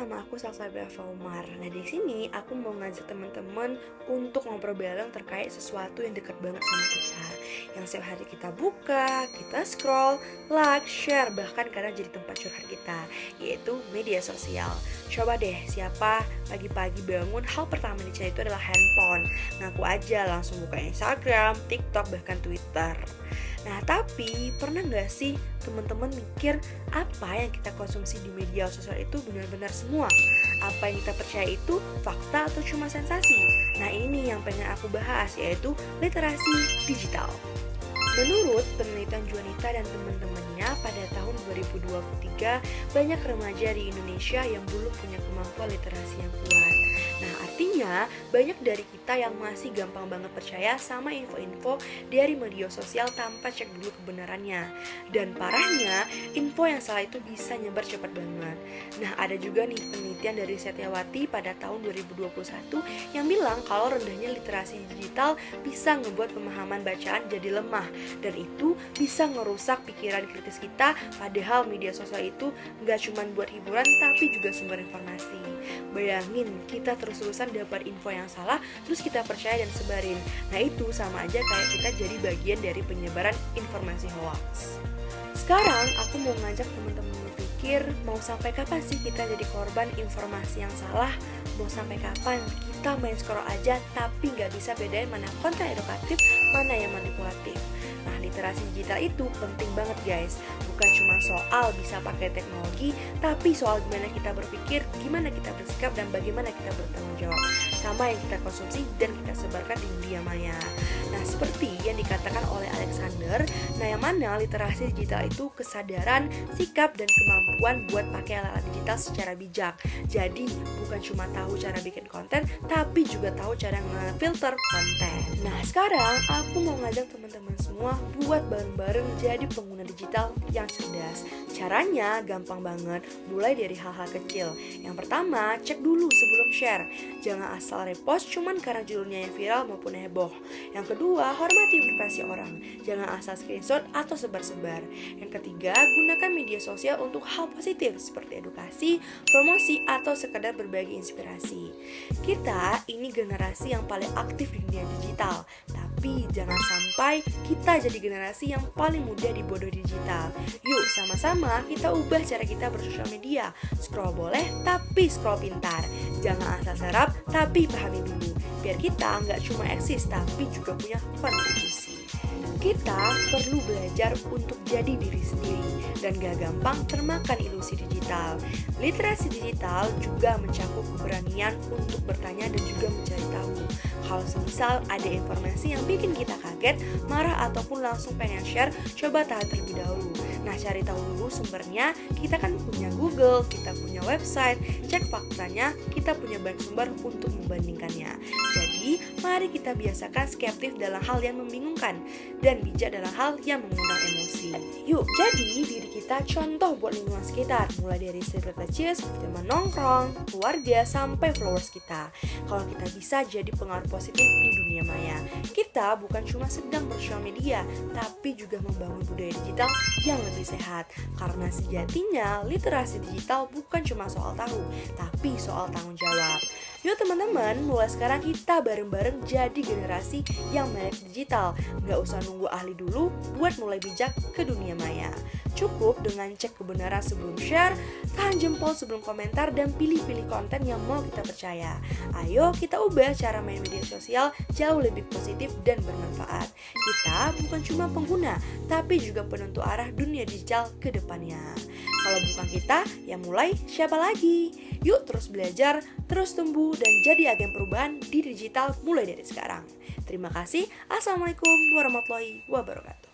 nama aku Salsabila Faumar. Nah, di sini aku mau ngajak teman-teman untuk ngobrol bareng terkait sesuatu yang dekat banget sama kita. Yang setiap hari kita buka, kita scroll, like, share, bahkan kadang jadi tempat curhat kita, yaitu media sosial. Coba deh, siapa pagi-pagi bangun hal pertama yang dicari itu adalah handphone. Ngaku aja langsung buka Instagram, TikTok, bahkan Twitter. Nah, tapi pernah nggak sih teman-teman mikir apa yang kita konsumsi di media sosial itu benar-benar semua? Apa yang kita percaya itu fakta atau cuma sensasi? Nah, ini yang pengen aku bahas, yaitu literasi digital. Menurut penelitian Juanita dan teman-temannya, pada tahun 2023 banyak remaja di Indonesia yang belum punya kemampuan literasi yang kuat. Nah, artinya banyak dari kita yang masih gampang banget percaya sama info-info dari media sosial tanpa cek dulu kebenarannya. Dan parahnya, info yang salah itu bisa nyebar cepat banget. Nah, ada juga nih penelitian dari Setiawati pada tahun 2021 yang bilang kalau rendahnya literasi digital bisa ngebuat pemahaman bacaan jadi lemah, dan itu bisa ngerusak pikiran kritis kita. Padahal media sosial itu nggak cuma buat hiburan tapi juga sumber informasi. Bayangin kita terus-terusan dapat info yang salah terus kita percaya dan sebarin. Nah, itu sama aja kayak kita jadi bagian dari penyebaran informasi hoax. Sekarang aku mau ngajak teman-teman berpikir, mau sampai kapan sih kita jadi korban informasi yang salah? Mau sampai kapan kita main scroll aja tapi nggak bisa bedain mana konten edukatif, mana yang manipulatif? Nah, literasi digital itu penting banget guys. Bukan cuma soal bisa pakai teknologi, tapi soal gimana kita berpikir, gimana kita bersikap, dan bagaimana kita bertanggung jawab sama yang kita konsumsi dan kita sebarkan di dunia maya. Nah, seperti yang dikatakan oleh Alexander, nah yang mana literasi digital itu kesadaran, sikap, dan kemampuan buat pakai alat digital secara bijak. Jadi, bukan cuma tahu cara bikin konten, tapi juga tahu cara nge-filter konten. Nah, sekarang aku mau ngajak teman-teman semua buat bareng-bareng jadi pengguna digital yang cerdas. Caranya gampang banget, mulai dari hal-hal kecil. Yang pertama, cek dulu sebelum share. Jangan asal repost cuman karena judulnya yang viral maupun heboh. Yang kedua, hormati privasi orang. Jangan asal screenshot atau sebar-sebar. Yang ketiga, gunakan media sosial untuk hal positif seperti edukasi, promosi, atau sekedar berbagi inspirasi. Kita ini generasi yang paling aktif di dunia digital, tapi jangan sampai kita jadi generasi yang paling mudah dibodoh digital. Yuk sama-sama kita ubah cara kita bersosial media. Scroll boleh, tapi scroll pintar. Jangan asal serap, tapi pahami dulu. Biar kita nggak cuma eksis, tapi juga punya kontribusi. Kita perlu belajar untuk jadi diri sendiri dan gak gampang termakan ilusi digital. Literasi digital juga mencakup keberanian untuk bertanya dan juga mencari tahu. Kalau semisal ada informasi yang bikin kita kaget, marah, ataupun langsung pengen share, coba tahan terlebih dahulu. Nah, cari tahu dulu sumbernya. Kita kan punya Google, kita punya website, cek faktanya, kita punya banyak sumber untuk membandingkannya. Jadi, mari kita biasakan skeptis dalam hal yang membingungkan dan bijak dalam hal yang mengundang emosi. Yuk, jadi diri kita contoh buat lingkungan sekitar, mulai dari circle kecil seperti teman nongkrong, keluarga, sampai followers kita. Kalau kita bisa jadi pengaruh positif di dunia maya, kita bukan cuma sedang bersosial media, tapi juga membangun budaya digital yang lebih sehat. Karena sejatinya literasi digital bukan cuma soal tahu, tapi soal tanggung jawab. Yuk teman-teman, mulai sekarang kita bareng-bareng jadi generasi yang melek digital. Gak usah nunggu ahli dulu buat mulai bijak ke dunia maya. Cukup dengan cek kebenaran sebelum share, tahan jempol sebelum komentar, dan pilih-pilih konten yang mau kita percaya. Ayo kita ubah cara main media sosial jauh lebih positif dan bermanfaat. Kita bukan cuma pengguna, tapi juga penentu arah dunia digital ke depannya. Kalau bukan kita, yang mulai siapa lagi? Yuk terus belajar, terus tumbuh, dan jadi agen perubahan di digital mulai dari sekarang. Terima kasih. Assalamualaikum warahmatullahi wabarakatuh.